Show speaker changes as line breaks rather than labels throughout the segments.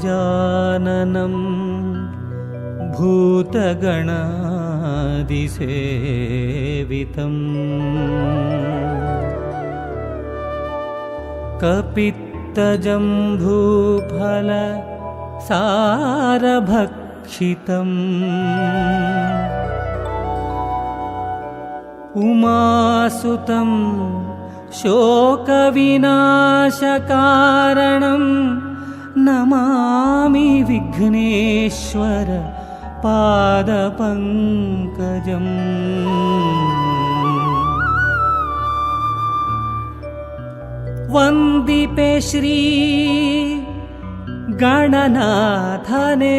गजाननं भूतगणादिसेवितं कपित्तजम्बूफलसारभक्षितम् उमासुतं शोकविनाशकारणं नमामि विघ्नेश्वर पादपङ्कजम्। वन्दिपे श्री गणनाथने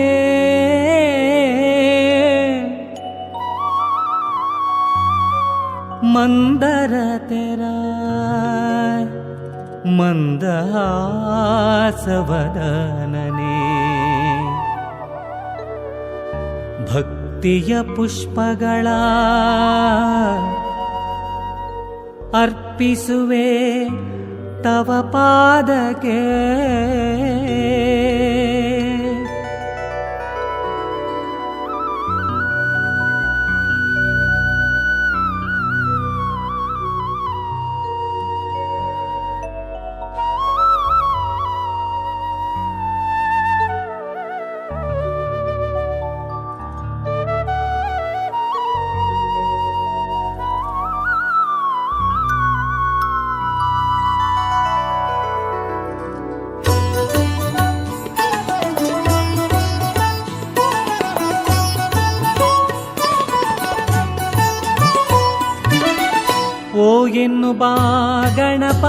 मंदरतेरा ಮಂದಹಾಸವದನನೆ ಭಕ್ತಿಯ ಪುಷ್ಪಗಳ ಅರ್ಪಿಸುವೆ ತವ ಪಾದಕ್ಕೆ ಓ ಎನ್ನು ಬಾ ಗಣಪ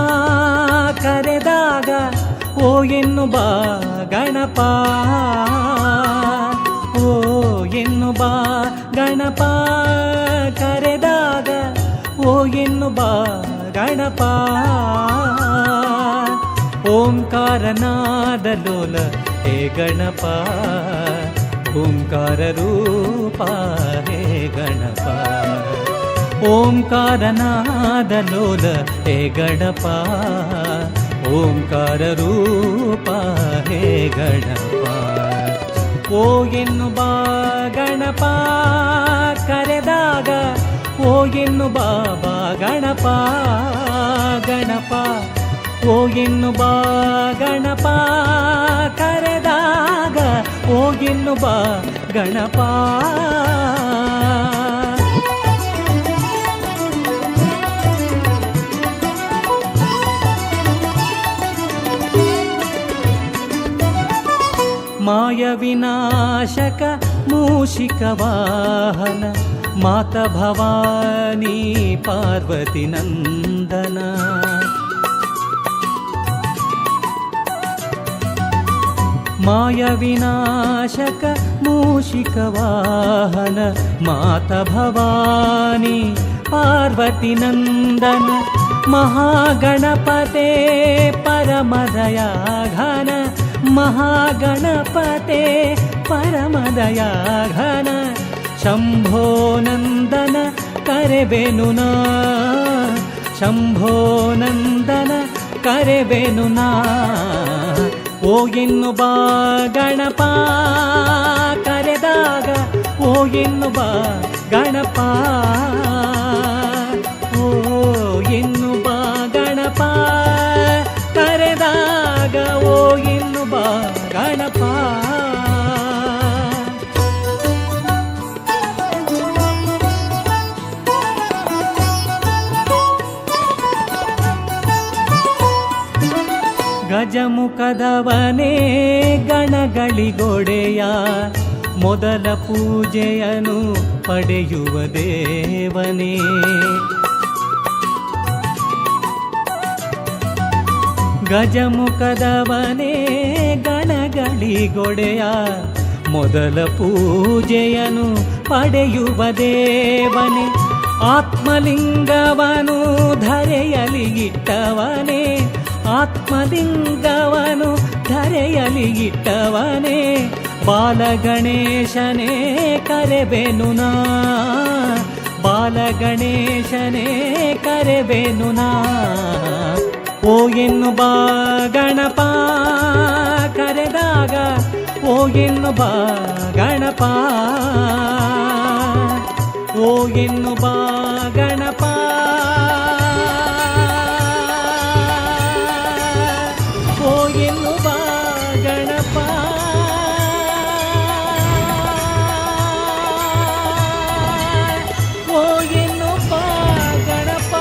ಕರೆದಾಗ ಓ ಎನ್ನು ಬಾ ಗಣಪ ಓ ಎನ್ನು ಬಾ ಗಣಪ ಕರೆದಾಗ ಓ ಎನ್ನು ಬಾ ಗಣಪ ಓಂಕಾರನಾದ ಲೋಲ ಹೇ ಗಣಪ ಓಂಕಾರ ರೂಪ ಹೇ ಗಣಪ ಓಂಕಾರನಾದ ಲೋಲ ಹೇ ಗಣಪ ಓಂಕಾರ ರೂಪ ಹೇ ಗಣಪ ಓ ಎನ್ನು ಬಾ ಗಣಪ ಕರೆದಾಗ ಓ ಎನ್ನು ಬಾ ಬಾ ಗಣಪ ಗಣಪ ಓ ಎನ್ನು ಬಾ ಗಣಪ ಕರೆದಾಗ ಓ ಎನ್ನು ಬಾ ಗಣಪ ಮಾಯ ವಿನಾಶಕ ಮೂಷಿಕ ವಾಹನ ಮಾತ ಭವಾನಿ ಪಾರ್ವತಿ ನಂದನ ಮಾಯ ವಿನಾಶಕ ಮೂಷಿಕ ವಾಹನ ಮಾತ ಭವಾನಿ ಪಾರ್ವತಿ ನಂದನ ಮಹಾಗಣಪತೆ ಪರಮದಯಾ ಘನ महागणपते परमदया घन शंभो नंदन करेबेनुना शंभो नंदन करेबेनुना ओ इन्नु बा गणप करेदाग ओ इन्नु बा गणप ओ इन्नु बा गणप करेदाग ओ इन्नु बा ಗಣಪ ಗಜಮುಖದವನೇ ಗಣಗಳಿಗೊಡೆಯ ಮೊದಲ ಪೂಜೆಯನ್ನು ಪಡೆಯುವ ದೇವನೇ ಗಜಮುಖದವನೇ ಗಣಗಳಿಗೊಡೆಯ ಮೊದಲ ಪೂಜೆಯನ್ನು ಪಡೆಯುವ ದೇವನೇ ಆತ್ಮಲಿಂಗವನು ಧರೆಯಲಿ ಇಟ್ಟವನೇ ಆತ್ಮಲಿಂಗವನು ಧರೆಯಲಿ ಇಟ್ಟವನೇ ಬಾಲಗಣೇಶನೇ ಕರೆಬೆನು ನಾ ಬಾಲಗಣೇಶನೇ ಕರೆಬೆನು ನಾ ಓ ಎನ್ನು ಬಾ ಗಣಪ ಕರೆದಾಗ ಓ ಎನ್ನು ಬಾ ಗಣಪ ಓ ಎನ್ನು ಬಾ ಗಣಪ ಓ ಎನ್ನು ಬಾ ಗಣಪ ಓ ಎನ್ನು ಬಾ ಗಣಪ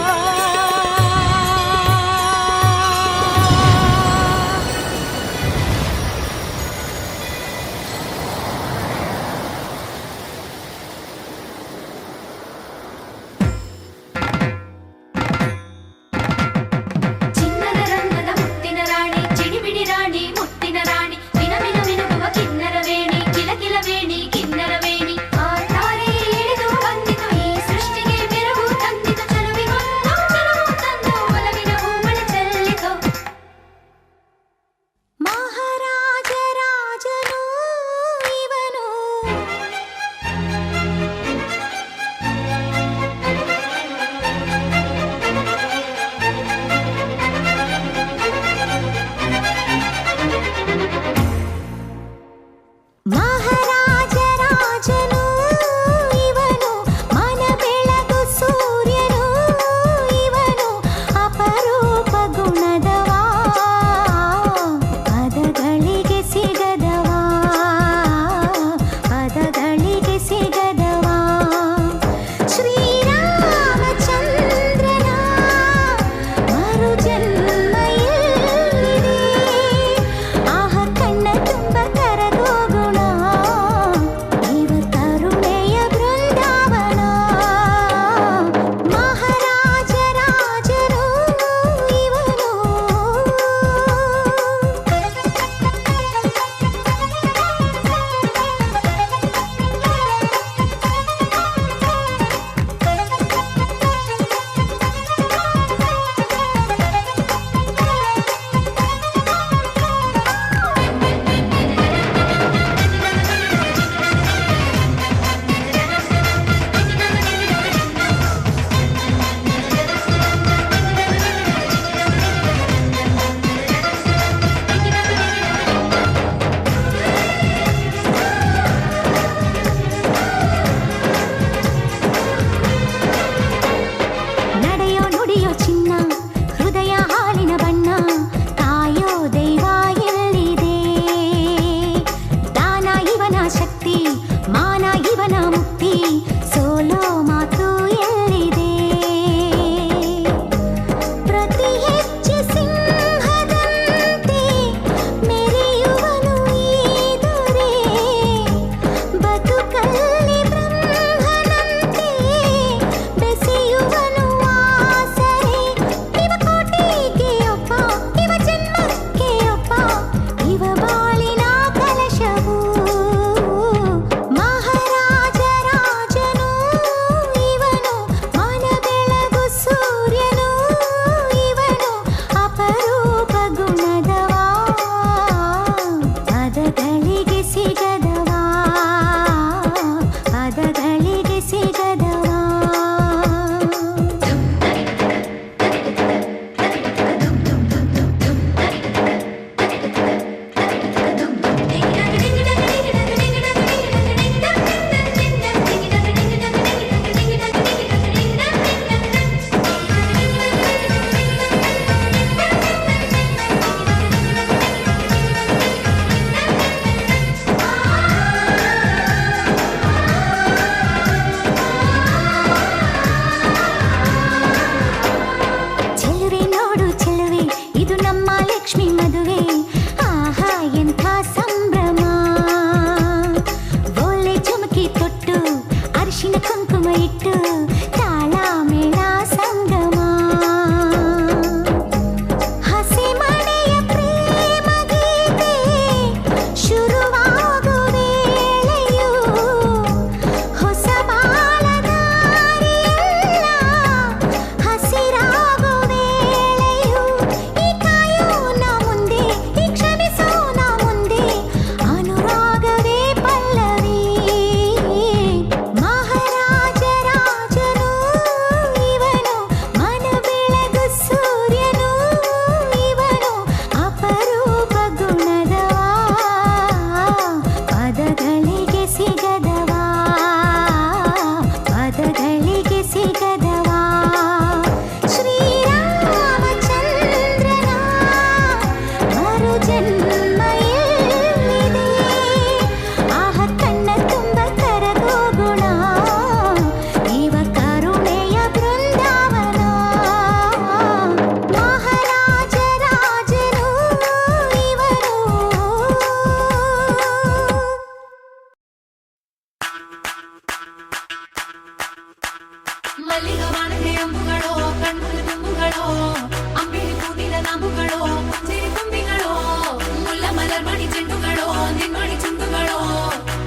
ನಿನ್ಮಣಿ ಚುಂಡುಗಳೋ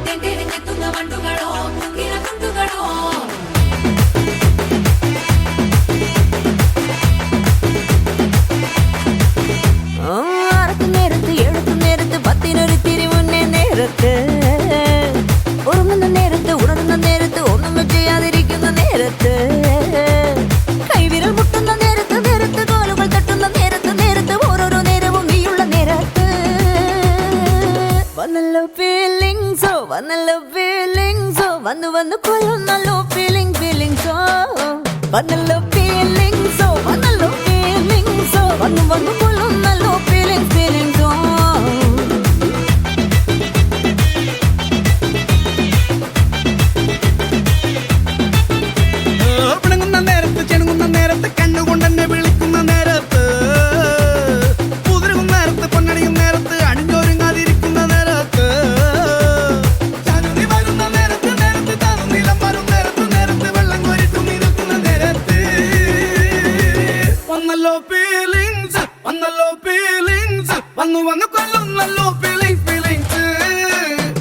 ತೆಂಡೆರೆತ್ತೆತ್ತುന്ന ಬಂಡುಗಳೋ ಮುಂಗಿನ ತುಂಡುಗಳೋ
നേരത്ത് എഴുത്ത് നേരത്ത് പത്തിനൊരു തിരിമുന്നേ നേരത്ത് ഉറങ്ങുന്ന നേരത്ത് ഉണരുന്ന നേരത്ത് ഒന്നും ചെയ്യാതിരിക്കുന്ന നേരത്ത് കൈവിരൽ മുട്ടുന്ന നേരത്ത് നേരത്ത് കാലുകൾ തട്ടുന്ന നേരത്ത് നേരത്ത് ഓരോരോ നേരവും നീയുള്ള നേരത്ത് വന്നല്ലോ ഫീലിങ്സോ വന്നല്ലോ ഫീലിങ്സോ വന്നു വന്നു കൊല്ലുന്നല്ലോ ഫീലിങ്സോ വന്നല്ലോ ഫീലിങ്സോ വന്നല്ലോ ഫീലിങ്സോ വന്നു വന്നു കൊല്ലുന്നല്ലോ ഫീലിങ്സോ
പിണങ്ങുന്ന നേരത്ത് ചെണുങ്ങുന്ന നേരത്ത് കണ്ണുകൊണ്ടെന്നെ വിളിക്കുന്ന നേരത്ത് കുതിരുന്ന നേരത്ത് പൊന്നണിയും നേരത്ത് അണിഞ്ഞൊരുങ്ങാതിരിക്കുന്ന നേരത്ത് ചാനുനി വരുന്ന നേരത്ത് നേരത്ത് താനു നിലം വരും നേരത്ത് നേരത്ത് വെള്ളം കോരിട്ടു നിൽക്കുന്ന നേരത്ത് വന്നല്ലോ ഫീലിങ്സ് വന്നു വന്നു കൊല്ലുന്നല്ലോ ഫീലിങ്സ്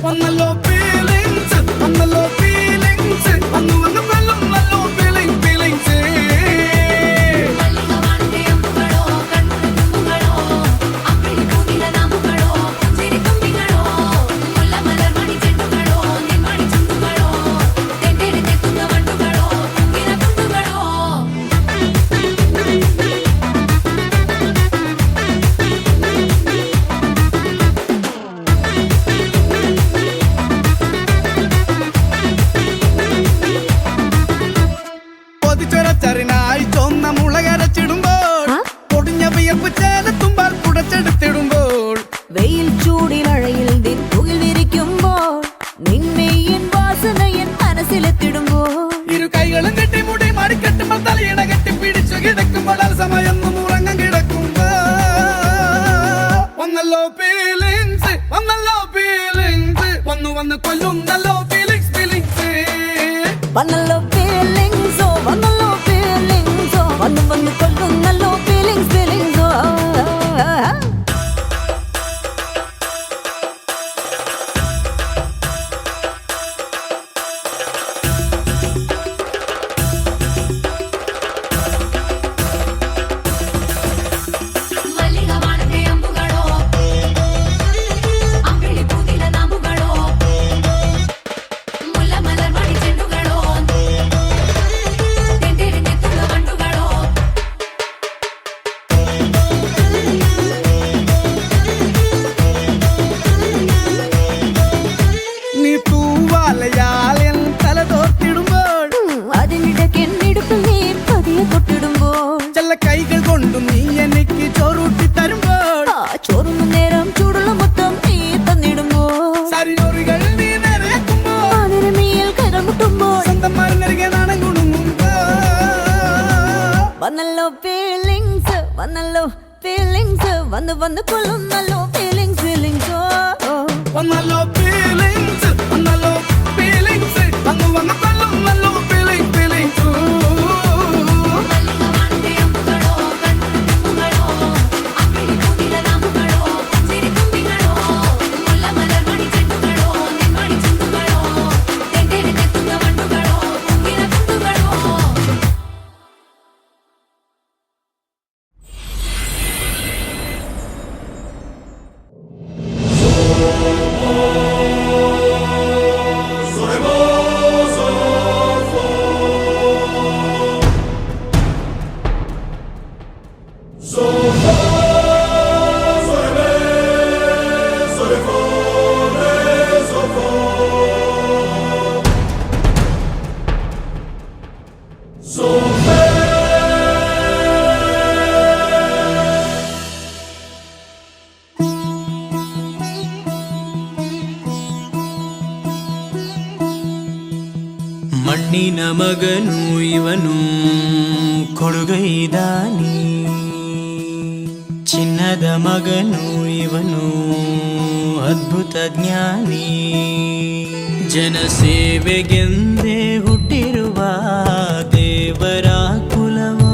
വന്നല്ലോ ഫീലിങ്സ് വന്നു വന്നു കൊല്ലുന്നല്ലോ ഫീലിങ്സ്
മല്ലികവാണത്തെ അമ്പുകളോ കണ്ണുകളുകളോ അമ്പിളി പൂവില നാമ്പുകളോ പുഞ്ചിരി തുമ്പികളോ മുല്ലമലർ മണി ചെണ്ടുകളോ നിൻമണി ചുണ്ടുകളോ തെണ്ടെടുത്തെത്തുന്ന വണ്ടുകളോ മുങ്ങിന തുണ്ടുകളോ
പൊതിച്ചൊരച്ചറിനായി ചൊന്ന മുളകരച്ചിടുമ്പോൾ പൊടിഞ്ഞ വിയർപ്പ് ചേലത്തുമ്പാൽ കുടച്ചെടുത്തിടുമ്പോൾ
വെയിൽ ചൂടിലഴയിൽ നിൻ പുകിൽ വിരിക്കുമ്പോൾ നിന്നെയൻ വാസനയൻ മനസ്സിലെത്തിടുമ്പോൾ
ഇരു കൈകളും കെട്ടി മുടി മടിക്കെട്ടുമ്പോൾ തലയിണ കെട്ടി പിടിച്ചു കിടക്കുമ്പോൾ സമയൊന്നും ഉറങ്ങാൻ കിടക്കുമ്പോ വന്നല്ലോ ഫീലിങ്സ് വന്നു വന്ന് കൊല്ലുന്നല്ലോ ഫീലിങ്സ്
വന്നല്ലോ ഫീലിങ്സോ വന്നല്ലോ ഫീലിങ്സോ വന്നു വന്നു കൊല്ലുന്നല്ലോ ഫീലിങ്സോ
മല്ലികവാണത്തെ അമ്പുകളോ അമ്പിളി പൂവില നാമ്പുകളോ മുല്ലമലർ മണി ചെണ്ടുകളോ തെണ്ടെടുത്തെത്തുന്ന വണ്ടുകളോ
നീ തൂവാലയാൽ തല തോർത്തിടുമ്പോൾ
അതിനിടയ്ക്ക് എന്നിടുപ്പിൽ നീ പതിയെ തൊട്ടിടുമ്പോൾ
ചെല്ല കൈകൾ കൊണ്ടും നീ എനിക്ക് ചോറൂട്ടി തരുമ്പോൾ
ആ ചോറുന്ന നേരം ചൂടുള്ള മൊത്തം നീ തന്നിടുമ്പോൾ
സരിചോറികൾ നീ നിറയാക്കുമ്പോൾ
ആതിരമീയിൽ കൈകൾ മുട്ടുമ്പോൾ
സ്വന്തം മരുന്നരികെ നാണം കുണുങ്ങുമ്പോ
വന്നല്ലോ ഫീലിങ്സ് വന്നു വന്നു കൊല്ലുന്നല്ലോ ഫീലിങ്സോ
വന്നല്ലോ ഫീലിങ്സ് വന്നു വന്ന് കൊല്ലുന്നല്ലോ ഫീലിങ്സ്
മല്ലികവാണത്തെ അമ്പുകളോ കണ്ണുകളുകളോ അമ്പിളി പൂവില നാമ്പുകളോ പുഞ്ചിരി തുമ്പികളോ മുല്ലമലർ മണി ചെണ്ടുകളോ നിൻമണി ചുണ്ടുകളോ തെണ്ടെടുത്തെത്തുന്ന വണ്ടുകളോ മുങ്ങിന തുണ്ടുകളോ
ಮಣ್ಣಿನ ಮಗನು ಇವನು ಕೊಡುಗೈದಾನಿ ಚಿನ್ನದ ಮಗನು ಇವನು ಅದ್ಭುತ ಜ್ಞಾನಿ ಜನಸೇವೆಗೆಂದೇ ಹುಟ್ಟಿರುವ ದೇವರ ಕುಲವೋ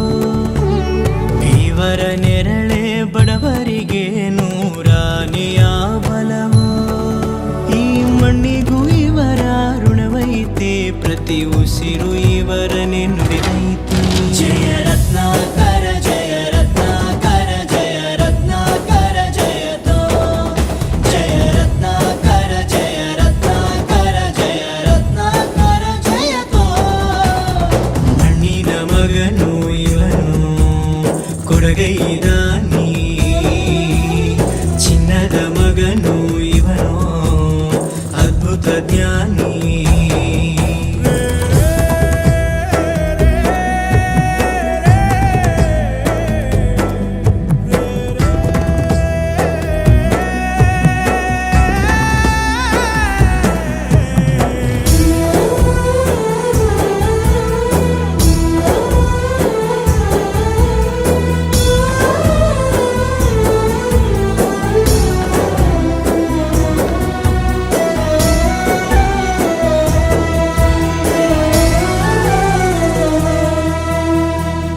ಇವರ ನೆರಳೆ ಬಡವರಿಗೆ ನೂರಾನೆಯ ಬಲವೋ ಪ್ರತಿ ಉಸಿರು ಇವರನೆ ನುಡಿದೈತಿ. ಜಯ ರತ್ನಾಕರ ಜಯ ರತ್ನಾಕರ ಜಯ ರತ್ನಾಕರ ಜಯತೋ. ಜಯ ರತ್ನಾಕರ ಜಯ ರತ್ನಾಕರ ಜಯ ರತ್ನಾಕರ ಜಯತೋ. ಮಣ್ಣಿನ ಮಗನು ಇವನು ಕೊಡಗೈದಾನಿ, ಚಿನ್ನದ ಮಗನು ಇವನು ಅದ್ಭುತ ಜ್ಞಾನಿ.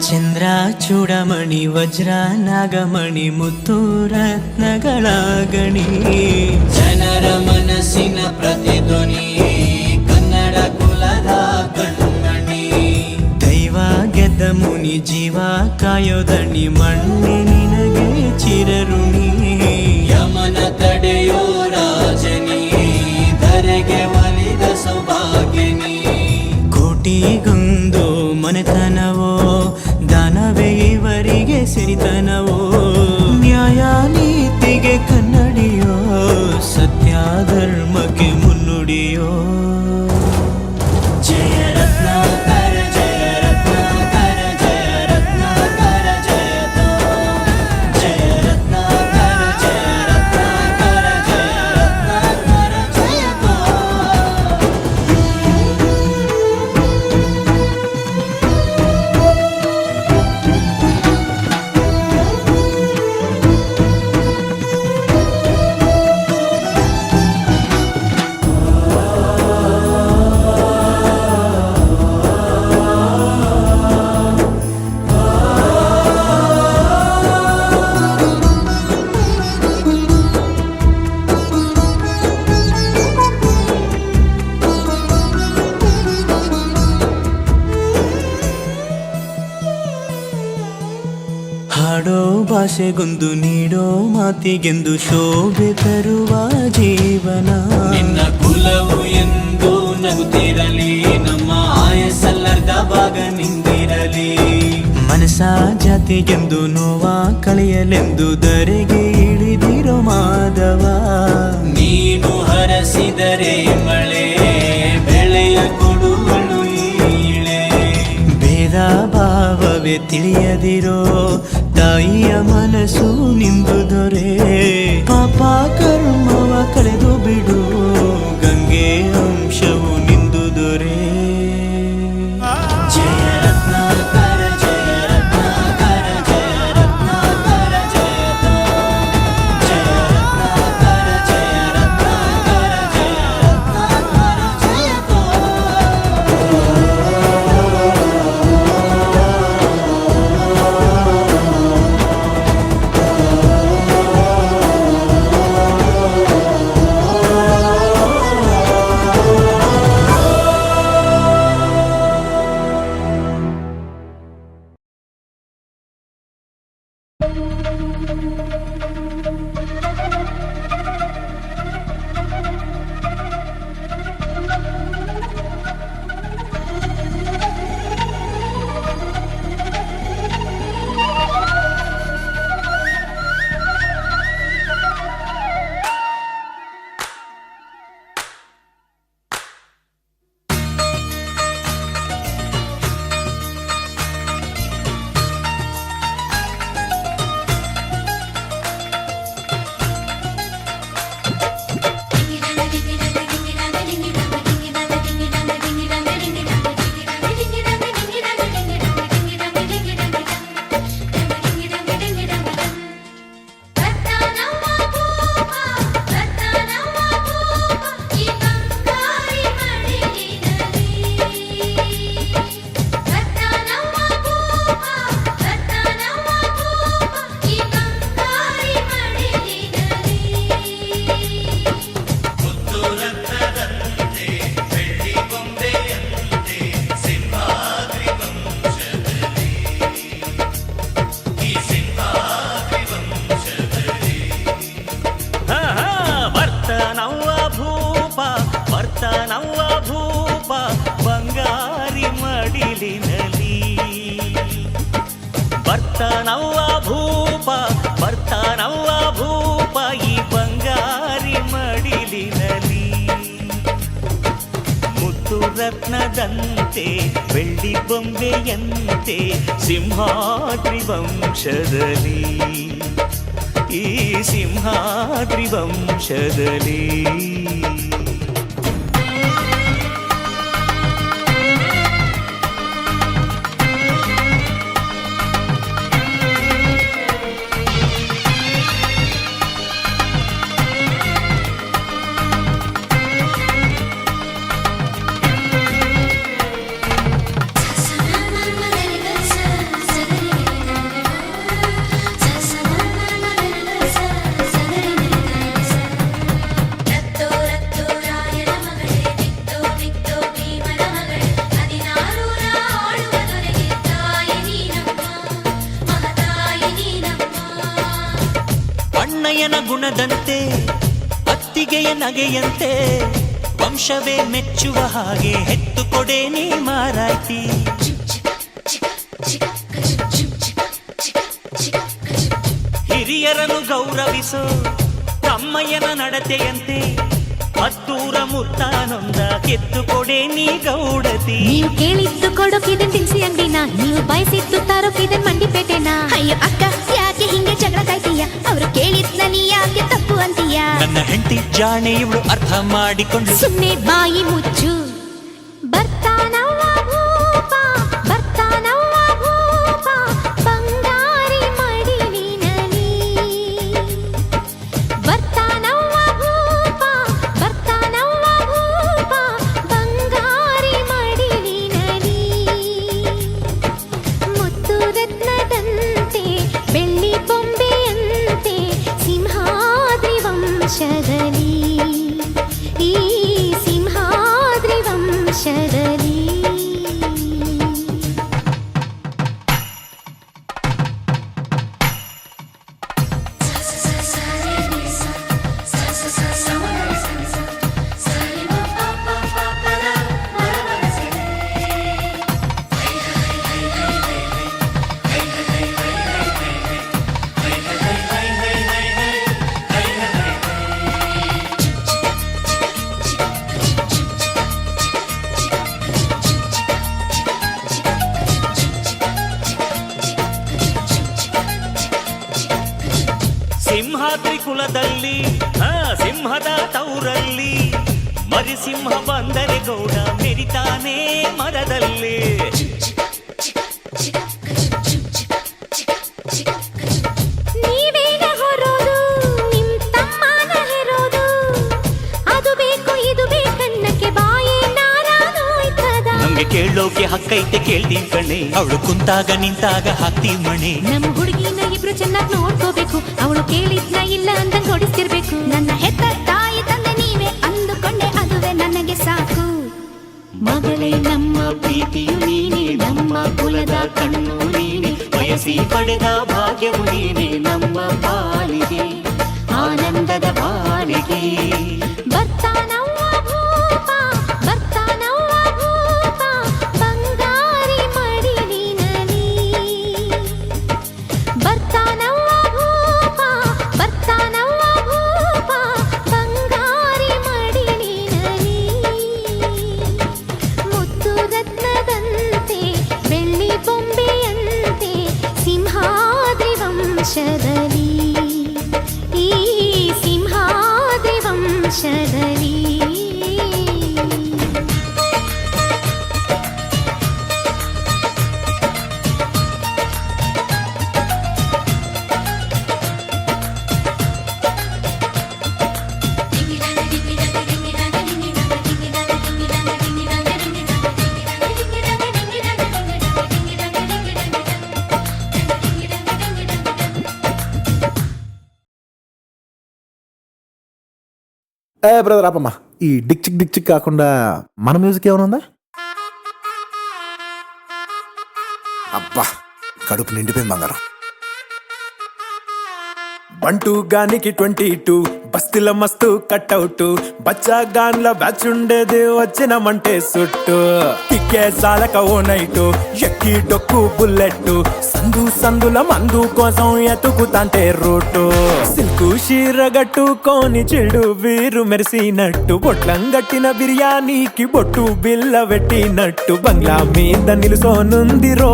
ಚಂದ್ರ ಚೂಡಮಣಿ ವಜ್ರ ನಾಗಮಣಿ ಮುತ್ತು ರತ್ನಗಳ ಗಣಿ. ಜನರ ಮನಸ್ಸಿನ ಪ್ರತಿಧ್ವನಿ ಕನ್ನಡ ಕುಲದ ಕಣ್ಮಣಿ. ದೈವ ಗೆದ್ದ ಮುನಿ ಜೀವ ಕಾಯೋದಣಿ ಮಣ್ಣೆ ನಿನಗೆ ಚಿರಋಣಿ. ಯಮನ ತಡೆಯೋ ರಾಜನಿ ಧರೆಗೆ ಒಲಿದ ಸೌಭಾಗ್ಯನಿ. ಕೋಟಿಗೊಂದು ಮನೆತನವೋ ದಾನವೇ ಇವರಿಗೆ ಸಿರಿತನವೋ. ನ್ಯಾಯ ನೀತಿಗೆ ಕನ್ನಡಿಯೋ ಸತ್ಯ ಧರ್ಮಕ್ಕೆ ಮುನ್ನುಡಿಯೋ. ಜಯ ರತ್ನಾಕರ ಜಯ ರತ್ನಾಕರ ಜಯ ರತ್ನಾಕರ ಜಯತೋ. ಜಯ ರತ್ನಾಕರ ಜಯ ರತ್ನಾಕರ ಜಯ ರತ್ನಾಕರ ಜಯತೋ. ಹಾಡೋ ಭಾಷೆಗೊಂದು ನೀಡೋ ಮಾತಿಗೆಂದು ಶೋಭೆ ತರುವ ಜೀವನ. ನಿನ್ನ ಕುಲವು ಎಂದು ನಗುತ್ತಿರಲಿ, ನಮ್ಮ ಆಯಸ್ಸಲ್ಲರ್ಧ ಭಾಗ ನಿಂದಿರಲಿ. ಮನಸ ಜಾತಿಗೆಂದು ನೋವ ಕಳೆಯಲೆಂದು ಧರೆಗೆ ಇಳಿದಿರೋ ಮಾಧವ. ನೀನು ಹರಸಿದರೆ ಮಳೆ ಬೆಳೆಯ ಕೊಡುವಳು ಈಳೆ. ಭೇದ ಭಾವವೇ ತಿಳಿಯದಿರೋ ತಾಯಿಯ ಮನಸ್ಸು ನಿಂದು ದೊರೆ. ಪಾಪ ಕರ್ಮವ ಕಳೆದು ಬಿಡು ಗಂಗೆ ಅಂಶವು ನಿಂದು ದೊರೆ. ಜಯ ರತ್ನಾಕರ ಜಯ ರತ್ನಾಕರ ಜಯ ರತ್ನಾಕರ ಜಯತೋ. ಜಯ ರತ್ನಾಕರ ಜಯ ರತ್ನಾಕರ ಜಯ ರತ್ನಾಕರ ಜಯತೋ. ಭೂಪ ಬರ್ತಾನವ್ವ ಭೂಪ ಬಂಗಾರಿ ಮಡಿಲಿನಲಿ ಬರ್ತಾನವ್ವ ಭೂಪ ಬರ್ತಾನವ್ವ ಭೂಪ ಈ ಬಂಗಾರಿ ಮಡಿಲಿನಲಿ ಮುತ್ತು ರತ್ನದಂತೆ ಬೆಳ್ಳಿ ಬೊಂಬೆಯಂತೆ ಸಿಂಹಾದ್ರಿ ವಂಶದಲ್ಲಿ ಈ ಸಿಂಹಾದ್ರಿ ವಂಶದಲ್ಲಿ ಅಣ್ಣಯ್ಯನ ಗುಣದಂತೆ ಅತ್ತಿಗೆಯ ನಗೆಯಂತೆ ವಂಶವೇ ಮೆಚ್ಚುವ ಹಾಗೆ ಹೆತ್ತು ಕೊಡೆ ನೀ ಮಾರಾಯ್ತಿ ಹಿರಿಯರನ್ನು ಗೌರವಿಸೋ ತಮ್ಮಯ್ಯನ ನಡತೆಯಂತೆ ಹತ್ತೂರ ಮುತ್ತಾನೊಂದ ಕೆತ್ತು ಕೊಡೆ ನೀ ಗೌಡತಿ
ನೀವು ಕೇಳಿದ್ದು ಕೊಡೋಕಿದೆ ತಿನ್ಸಿ ಅಂಗಡಿನ ನೀವು ಬಯಸಿದ್ದು ತರೋಕಿದೆ ಮಂಡಿಪೇಟೆನ ಅಯ್ಯೋ ಅಕ್ಕ ಯಾಕೆ ಹಿಂಗೆ ಜಗಳ ಕಾಯ್ತೀಯ ಅವರು ಕೇಳಿದ್ನ ನೀ ಯಾಕೆ ತಪ್ಪು ಅಂತೀಯ
ನನ್ನ ಹೆಂಡತಿ ಜಾಣೆ ಇವಳು ಅರ್ಥ ಮಾಡಿಕೊಂಡು
ಸುಮ್ಮನೆ ಬಾಯಿ ಮುಚ್ಚು ಬರ್ತಾನವ್ವ ಭೂಪ ಬರ್ತಾನವ್ವ ಭೂಪ ಬಂಗಾರಿ ಮಡಿಲಿನಲಿ ಬರ್ತಾನವ್ವ ಭೂಪ ಬರ್ತಾನವ್ವ ಭೂಪ ಬಂಗಾರಿ ಮಡಿಲಿನಲಿ ಮುತ್ತು ರತ್ನದಂತೆ ಬೆಳ್ಳಿ ಬೊಂಬೆಯಂತೆ ಸಿಂಹಾದ್ರಿ ವಂಶದಲ್ಲಿ ಈ ಸಿಂಹಾದ್ರಿ ವಂಶದಲ್ಲಿ
ಸಿಂಹಾದ್ರಿ ಕುಲದಲ್ಲಿ ಸಿಂಹದ ತೌರಲ್ಲಿ ಮರಿಸಿಂಹ ಬಂದರೆ ಗೌಡ ಮೆರಿತಾನೆ ಮರದಲ್ಲಿ
ನೀವೇನ ಹೊರೋದು ನಿಮ್ ತಮ್ಮನ ಹೆರೋದು ಅದು ಬೇಕು ಇದು ಬೇಕನ್ನಕ್ಕೆ ಬಾಯೇ ನಾರಾನೋಯ್ತದ
ನಮ್ಗೆ ಕೇಳೋಕೆ ಹಕ್ಕೈತೆ ಕೇಳ್ತೀವಿ ಕಣೆ ಅವಳು ಕುಂತಾಗ ನಿಂತಾಗ ಹಾಕ್ತೀವಿ ಮಣೆ
ನಮ್ಮ ಹುಡುಗಿನ ಇಬ್ರು ಚೆನ್ನಾಗಿ ನೋಡ್ಕೋಬೇಕು ಅವಳು ಕೇಳಿದ್ನ ಇಲ್ಲ ಅಂದಂಗ್ ಹೊಡಿಸ್ತಿರ್ಬೇಕು ನನ್ನ ಹೆತ್ತ ತಾಯಿ ತಂದೆ ನೀವೇ ಅಂದುಕೊಂಡೆ ಅದುವೇ ನನಗೆ ಸಾಕು
ಮಗಳೇ ನಮ್ಮ ಪ್ರೀತಿಯು ನೀನೆ ನಮ್ಮ ಕುಲದ ಕಣ್ಣು ನೀನೆ ಬಯಸಿ ಪಡೆದ ಭಾಗ್ಯವು ನೀನೆ ನಮ್ಮ ಪಾಲಿಗೆ ಆನಂದದ ಪಾಲಿಗೆ
ಬರ್ತಾನವ್ವ ಭೂಪ ಬರ್ತಾನವ್ವ ಭೂಪ ಬಂಗಾರಿ ಮಡಿಲಿನಲಿ ಬರ್ತಾನವ್ವ ಭೂಪ ಬರ್ತಾನವ್ವ ಭೂಪ ಬಂಗಾರಿ ಮಡಿಲಿನಲಿ ಮುತ್ತು ರತ್ನದಂತೆ ಬೆಳ್ಳಿ ಬೊಂಬೆಯಂತೆ ಸಿಂಹಾದ್ರಿ ವಂಶದಲ್ಲಿ ಈ ಸಿಂಹಾದ್ರಿ ವಂಶದಲ್ಲಿ
బ్రదర్ ఆపమ్మా ఈ డిక్ చిక్ కాకుండా మన మ్యూజిక్ ఏమైనా ఉందా?
అబ్బా కడుపు నిండిపోయింది బంగారం. 1 2 గానికి 22
బస్తిల మస్తు కట్అవుట్ బచ్చాగాన్ల బ్యాచ్ ఉండేది వచ్చినమంటే సుట్టు కిక్కే సాలక ఓ నైటు ఎక్కి డొక్కు బుల్లెట్ సందుల మందు కోసం ఎతుకుతాంటే రూటు సిల్కు షీరగట్టుకోని చెడు వీరు మెరిసినట్టు బొట్లం గట్టిన బిర్యానీకి బొట్టు బిల్ల పెట్టినట్టు బంగ్లా మీద నిలుసోనుందిరో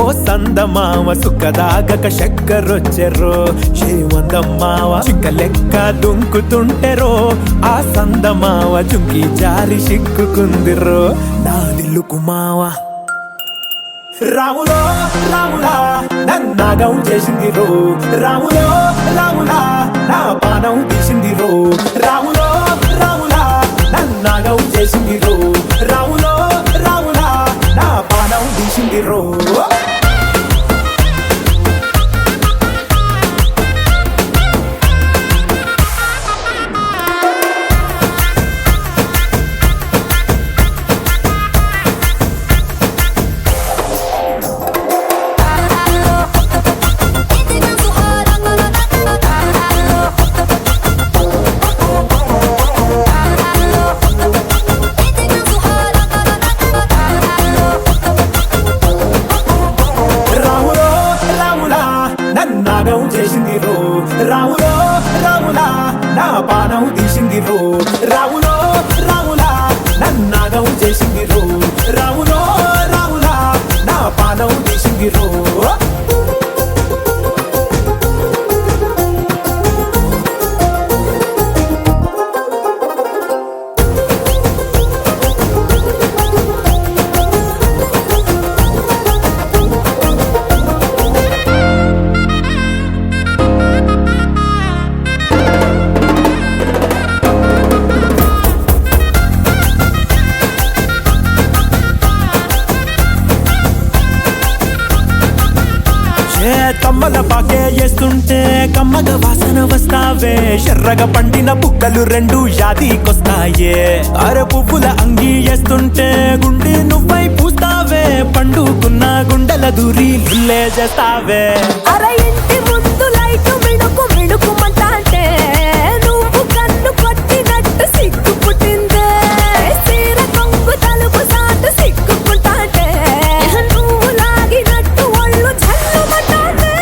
ఓ సందమావ సుఖదాగక చక్కరొచ్చెరో శ్రీమందమ్మావ చిక్క లెక్క దుంకుతుంటెరో ఆ సందమావ జుంకి జారి సిక్కుకుందిరో నా దిల్లుకు మావా రాములో రాములా నన్నాగం చేసింది రో రాములో రాములా నా పానం తీసింది రో రాములో రాములా నన్నాగం చేసింది రో రాములో రాములా నా పానం తీసింది రో చేసింది రో రాములో రాములా నా పానం తీసింది రో రాములో రాములా నన్నాగం చేసింది రో రాములో రాములా నా పానం తీసింది రో కమ్మల పాకే వేస్తుంటే కమ్మగ వాసన వస్తావే ఎర్రగా పండిన బుక్కలు రెండు యాదికొస్తాయే అర పువ్వుల అంగి వేస్తుంటే గుండె నువ్వై పూస్తావే పండుకున్న గుండెల దూరి లుల్లే చేస్తావే
అర ఇంటి ముందు లైటు మిడుకు మిడుకుమంటే నువ్వు కన్ను కొట్టినట్టు సిగ్గు పుట్టిందే సీర కొంగు తలుపు సాటు సిగ్గుకుంటాంటే నువ్వు లాగినట్టు ఒళ్ళు జల్లుమంటాంటే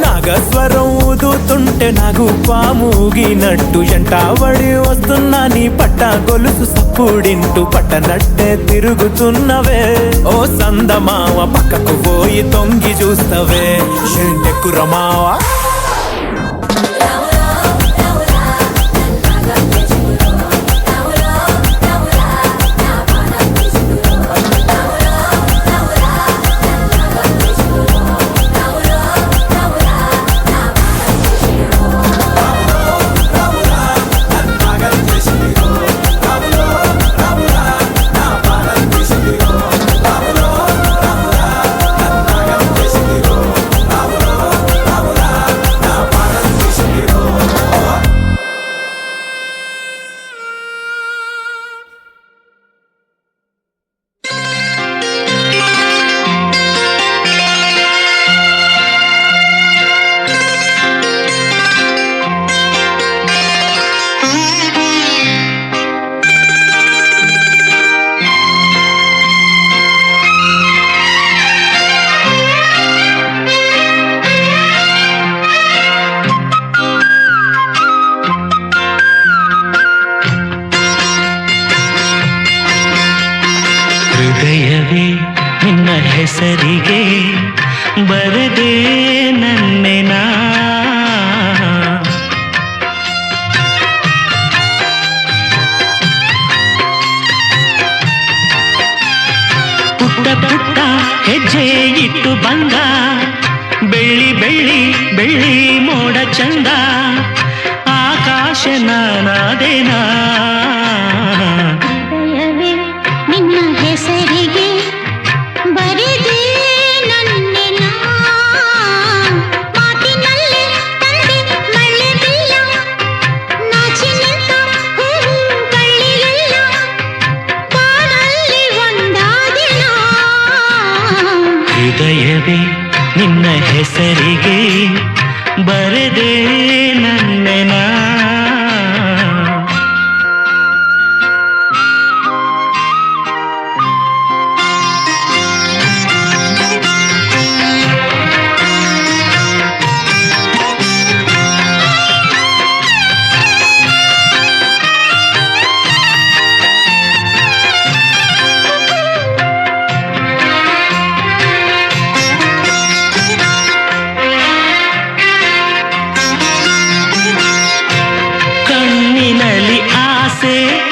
నాగస్వరం ఊదుతుంటే నాకు పాముగినట్టు ఎంటావడి వస్తున్నా నీ పట్ట గొలుసు సప్పుడింటూ పట్టనట్టే తిరుగుతున్నవే ఓ సందమావ పక్కకు పోయి తొంగి చూస్తవే ఎంటెక్కురమావా
ಹೃದಯವೇ ನಿನ್ನ ಹೆಸರಿಗೆ ಬರದೆ ನನ್ನೆನ ಪುಟ್ಟ ಪುಟ್ಟ ಹೆಜ್ಜೆ ಇಟ್ಟು ಬಂದ ಬೆಳ್ಳಿ ಬೆಳ್ಳಿ ಬೆಳ್ಳಿ ಮೋಡ ಚಂದ ಆಕಾಶ ನಾನಾದೇನಾ
ಹೆಸರಿಗೆ ಬರೆದೆ ನನ್ನೆನ ಮಾತಿನಲ್ಲಿ ತಂದೆ ಮಳ್ಳೆ ಬಿಲ್ಲ
ಹೃದಯವೇ ನಿನ್ನ ಹೆಸರಿಗೆ ಬರೆದೆ ನನ್ನೆನ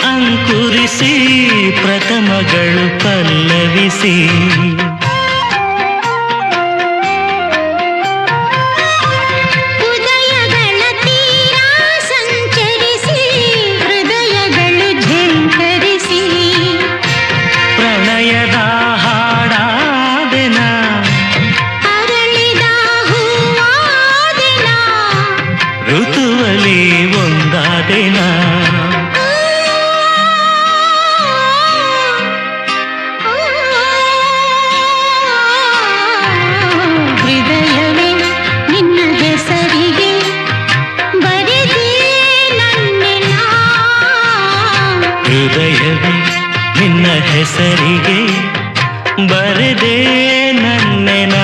ಅಂಕುರಿಸಿ ಪ್ರಥಮಗಳು ಪಲ್ಲವಿಸಿ
ಉದಯಗಳ ತೀರ ಸಂಚರಿಸಿ ಹೃದಯಗಳು ಝಂಕರಿಸಿ
ಪ್ರಣಯದ ಹಾಡಾದೆನ
ಅರಳಿದ ಹೂವಾದೆನ
ಋತುವಲಿ ಒಂದಾದೆನ
ಹೃದಯವೇ ನಿನ್ನ ಹೆಸರಿಗೆ ಬರೆದೆ ನನ್ನೆನ
ಹೃದಯವೇ ನಿನ್ನ ಹೆಸರಿಗೆ ಬರೆದೆ ನನ್ನೆನ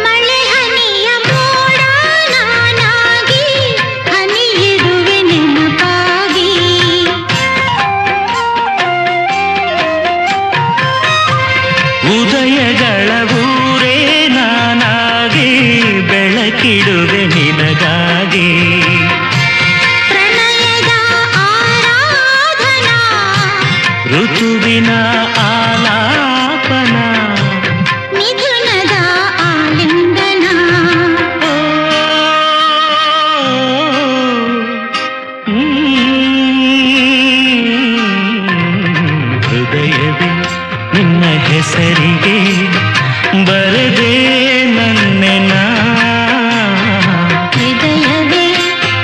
ಮಳೆ ಹನಿಯ ಮೋಡ ನಾನಾಗಿ ಹನಿಯಿಡುವೆ ನೆನಪಾಗಿ
ಉದಯಗಳ ಊರೇ ನಾನಾಗಿ ಬೆಳಕಿಡುವೆ ನಿನಗಾಗಿ
ಪ್ರಣಯದ ಆರಾಧನಾ
ಋತುವಿನ ಆಲಾಪನ
ಮಿಥುನದ ಆಲಿಂಗನ
ಹೃದಯವೇ ನಿನ್ನ ಹೆಸರಿಗೆ ಬರೆದೆ ನನ್ನೆನ
ಹೃದಯವೇ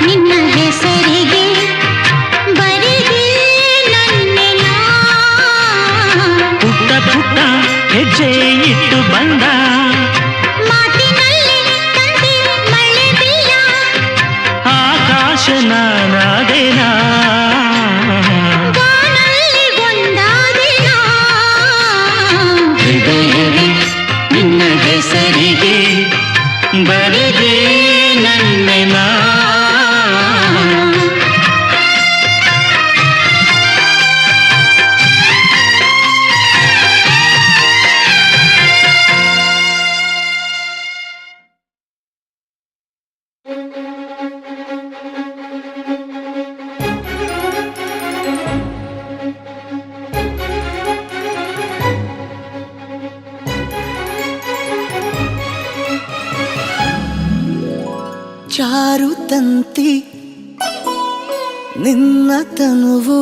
ನಿನ್ನ ಹೆಸರಿಗೆ ಬರೆದೆ ನನ್ನೆನ
ಪುಟ್ಟ ಪುಟ್ಟ ಹೆಜ್ಜೆ ಇಟ್ಟು ಬಂದ
ಮಾತಿನಲ್ಲಿ ತಂದೆ ಮಳೆ ಬಿಲ್ಲ
ಆಕಾಶ ನಾನಾದೆನ
ಗಾನಲ್ಲಿ ಒಂದಾದೆನ
ಹೃದಯವೇ ನಿನ್ನ ಹೆಸರಿಗೆ ಬರೆದೆ ನನ್ನೆನ
ಚಾರುತಂತಿ ನಿನ್ನ ತನುವು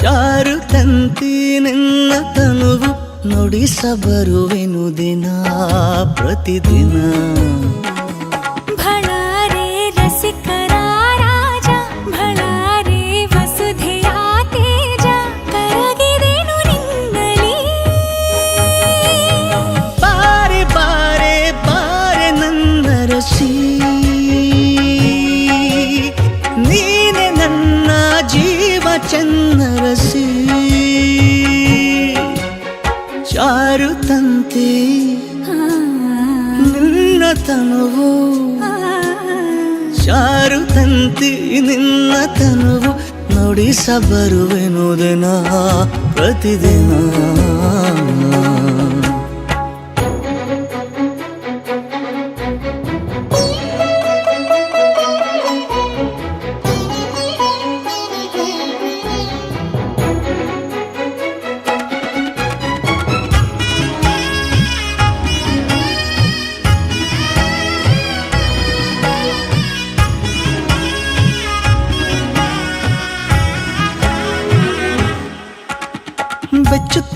ಚಾರುತಂತಿ ನಿನ್ನ ತನುವು ನುಡಿಸಬರುವೆನು ದಿನ ಪ್ರತಿದಿನ
ಭಳಾರೆ ರಸಿಕರ ರಾಜ ಭಳಾರೆ ವಸುಧೆಯ ತೇಜ ಕರಗಿದೆನು ನಿನ್ನಲಿ
ಬಾರೆ ಬಾರೆ ಬಾರೆ ನನ್ನ ರಸಿ ನೀನೆ ನನ್ನ ಜೀವ ಚನ್ನರಸಿ ಚಾರುತಂತಿ ನಿನ್ನ ತನುವು ಚಾರುತಂತಿ ನಿನ್ನ ತನುವು ನುಡಿಸಬರುವೆನು ದಿನ ಪ್ರತಿದಿನ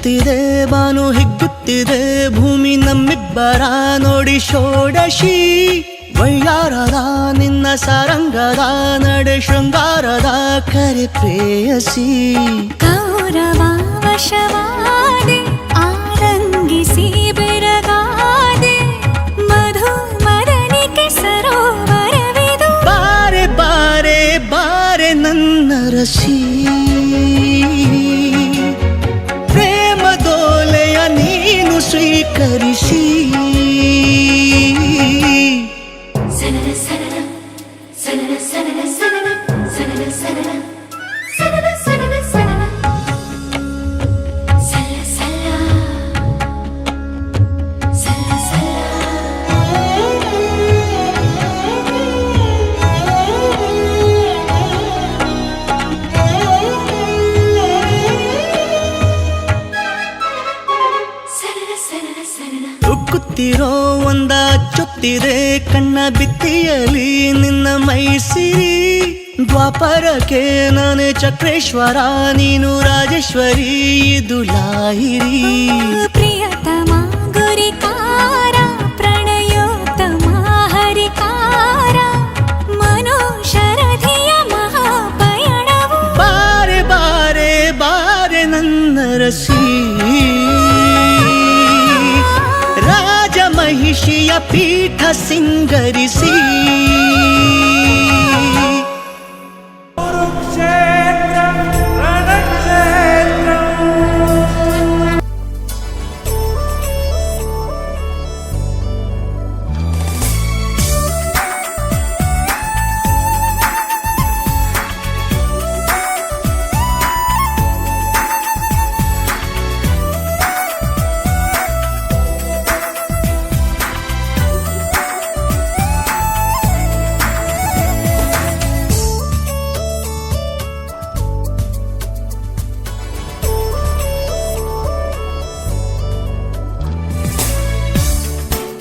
ಹಿಗ್ಗುತ್ತಿದೆ ಬಾನು ಹಿಗ್ಗುತ್ತಿದೆ ಭೂಮಿ ನಮ್ಮಿಬ್ಬರ ನೋಡಿ ಷೋಡಶಿ ವೈಯಾರದ ನಿನ್ನ ಸಾರಂಗದ ನಡೆ ಶೃಂಗಾರದ ಕರೆ ಪ್ರೇಯಸಿ
ಗೌರವ ವಶವಾದೆ ಆರಂಗಿಸಿ ಬೆರಗಾದೆ ಮಧು ಮದನಿಕೆ ಸರೋವರವಿದು
ಬಾರೆ ಬಾರೆ ಬಾರೆ ನನ್ನ ರಸಿ ಪ್ರೇಮ ದೋಲೆಯ ನೀನು ಸ್ವೀಕರಿಸಿ
ಸನನ ಸನನ ಸನನ ಸನನ ಸನನ ಸನನ ಸನನ ಸನನ ಸನನ ಸನನ ಸಲ್ಲ ಸಲ್ಲ ಸಲ್ಲ ಸಲ್ಲ ಸನನ ಸನನ
ಉಕ್ಕುತ್ತಿರೋ ಒಂದ ಚುತ್ತಿದೆ ಕಣ್ಣ ಬಿತ್ತಿಯಲಿ ನಿನ್ನ ಮೈಸಿರಿ ದ್ವಾಪರಕ್ಕೆ ನಾನೇ ಚಕ್ರೇಶ್ವರ ನೀನು ರಾಜೇಶ್ವರಿ ಇದು ಲಾಹಿರಿ
ಪ್ರಿಯತಮ ಗುರಿಕಾರ ಪ್ರಣಯೋತ್ತಮ ಹರಿಕಾರ ಮನೋಶರಧಿಯ ಮಹಾಪಯಣವು
ಬಾರೆ ಬಾರೆ ಬಾರೆ ನನ್ನ ರಸಿ ರಾಜ ಮಹಿಷಿಯ ಪೀಠ ಸಿಂಗರಿಸಿ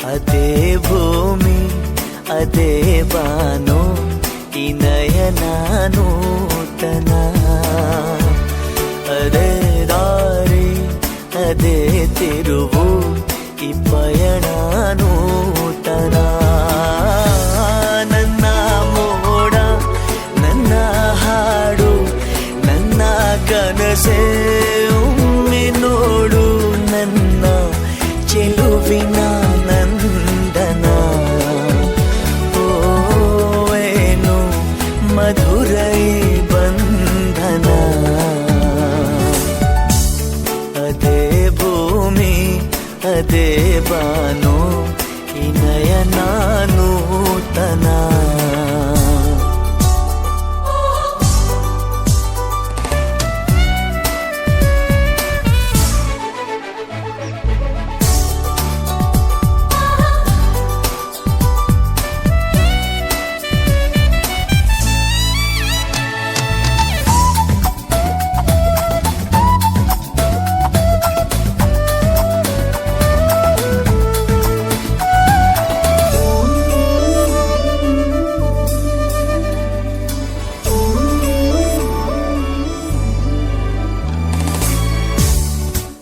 ಅದೇ ಭೂಮಿ ಅದೇ ಬಾನು ಈ ನಯನ ನೂತನ ಅದೇ ದಾರಿ ಅದೇ ತಿರುವು ಈ ಪಯಣ ನೂತನ ನನ್ನ ಮೋಡ ನನ್ನ ಹಾಡು ನನ್ನ ಕನಸೇ ಒಮ್ಮೆ ನೋಡು ನನ್ನ ಚೆಲುವಿನ ನಂದನ ಓವೇನು ಮಧುರೈ ಬಂಧನ ಅದೇ ಭೂಮಿ ಅದೇ ಬಾನು ಈ ನಯನ ನೂತನ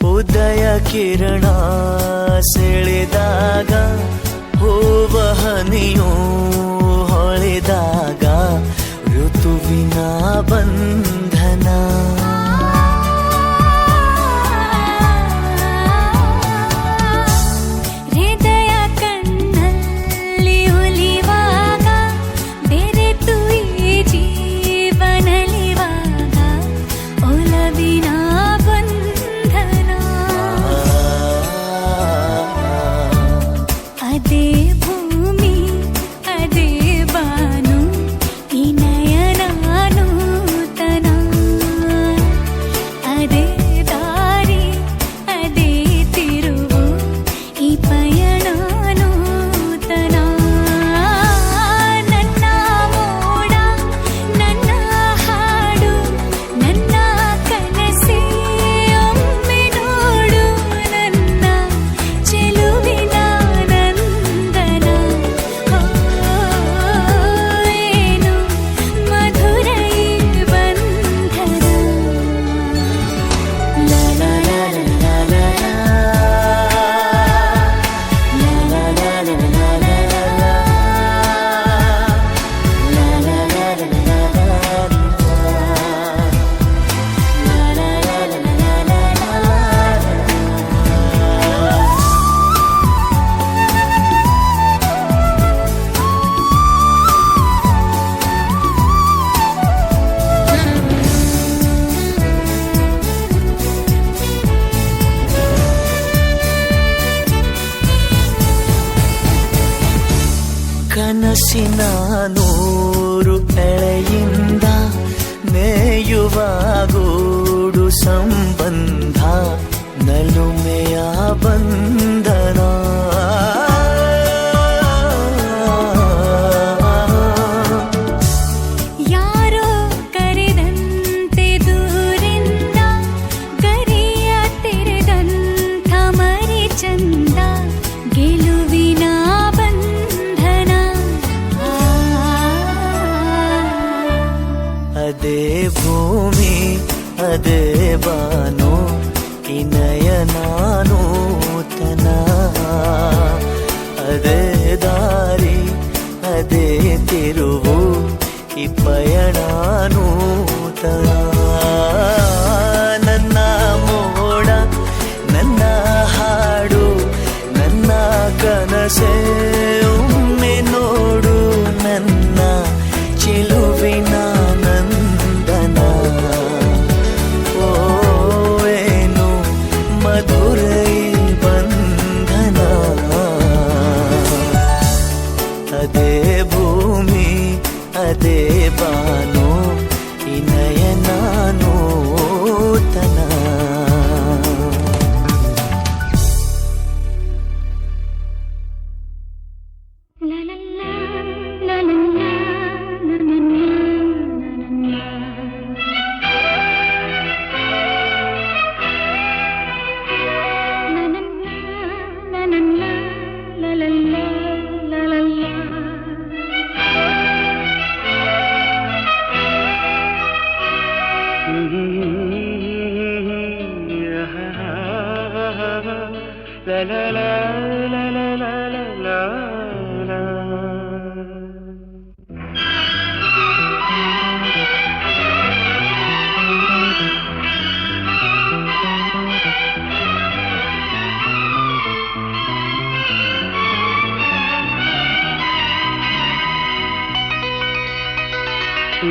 ಉದಯ ಕಿರಣ ಸೆಳೆದಾಗ ಹೂವ ಹನಿಯು ಹೊಳೆದಾಗ ಋತುವಿನ ಬಂಧನ
ಹೃದಯ ಕಣ್ಣಲ್ಲಿ ಉಲಿವಾಗ ಬೆರೆತು ಈ ಜೀವನಲಿವಾಗ ಒಲವಿನ ಬಂಧನ ಅದೇ ಭೂಮಿ ಅದೇ ಬಾನು ಈ ನಯನ ನೂತನ
ಕನಸಿನ ನೂರು ಎಳೆಯಿಂದ ಮೇಯುವ ಗೂಡು ಸಂಬಂಧ ನಲುಮೆಯ ಬಂಧನ
ಯಾರೋ ಕರೆದಂತೆ ದೂರಿಂದ ಗರಿಯ ತೆರೆದಂಥ ಮರಿ ಚಂದ ಗೆಲುವಿನ ಬಂಧನ
ಅದೇ ಭೂಮಿ ಅದೇ ಬಾನು ಇನಯ ನಾನೂತನ ಅದೇ ದಾರಿ ಅದೇ ತಿರುವು ಈ ಪಯಣ ನೂತನ ನನ್ನ ಮೋಡ ನನ್ನ ಹಾಡು ನನ್ನ ಕನಸೆ ಒಮ್ಮೆ ನೋಡು ನನ್ನ ಚೆಲುವಿನ ನಂದನ ಓ ಏನು ಮಧುರೈ ಬಂಧನ ಅದೇ ಭೂಮಿ ಅದೇ ಬಾನು ಇನಯ ನಾನೂತನ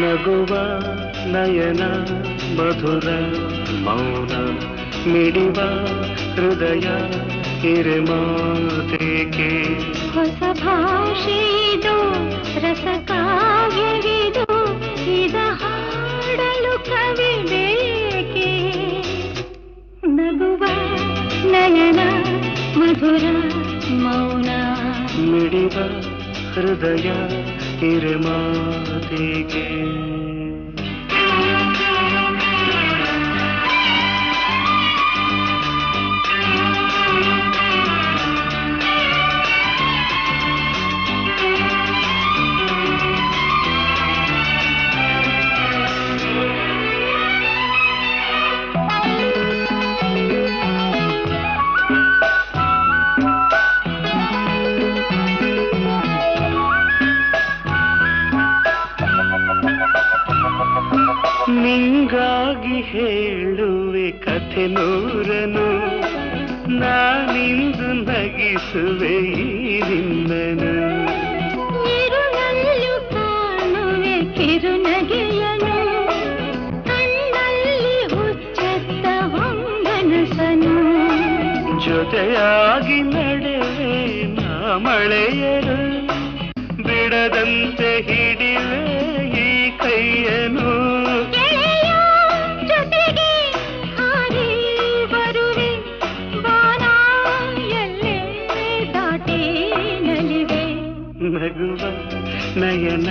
ನಗುವ ನಯನ ಮಧುರ ಮೌನ ಮಿಡಿವ ಹೃದಯ ಹಿರಿಮಾತೆಗೆ
ಹೊಸ ಭಾಷೆಯಿದು ರಸಕಾವ್ಯವಿದು ಇದ ಹಾಡಲು ಕವಿ ಬೇಕೆ ನಗುವ ನಯನ ಮಧುರ ಮೌನ
ಮಿಡಿವ ಹೃದಯ ಹಿರಿಮಾತೆಗೆ ನಿಂಗಾಗಿ ಹೇಳುವೆ ಕಥೆ ನೂರನು ನಾನಿಂದು ನಗಿಸುವೆ ಈ ನಿನ್ನನು
ಇರುಳಲ್ಲೂ ಕಾಣುವೆ ಕಿರುನಗೆಯನು ಕಣ್ಣಲ್ಲಿ ಹುಚ್ಚೆತ್ತ ಹೊಂಗನಸನು
ಜೊತೆಯಾಗಿ ನಡೆವೆ ನಾ ಮಳೆಯರು ಬಿಡದಂತೆ ಹಿಡಿವೆ ಈ ಕೈಯನು
ಜೊತೆಗೆ ಹಾರಿ ಬರುವೆ ಬಾನ ಎಲ್ಲೇ ದಾಟಿ ನಲಿವೆ
ನಗುವ ನಯನ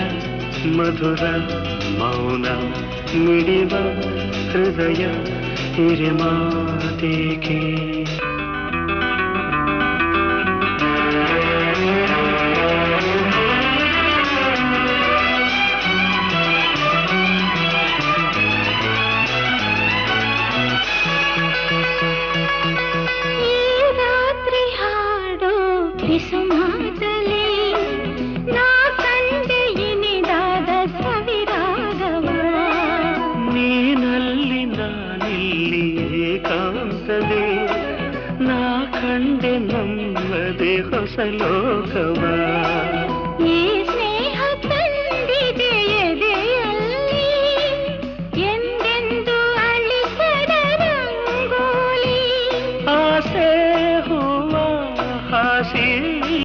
ಮಧುರ ಮೌನ ಮಿಡಿವ ಹೃದಯ ಹಿರಿಮಾತೆಗೆ
ಸುಮಾತಲಿ ನಾ ಕಂಡೆ ಇನಿದಾದ ಸವಿರಾಗವ
ನೀನಲ್ಲಿ ನಾನಿಲ್ಲಿ ಏಕಾಂತದೆ ನಾ ಕಂಡೆ ನಮ್ಮದೇ ಹೊಸ ಲೋಕವ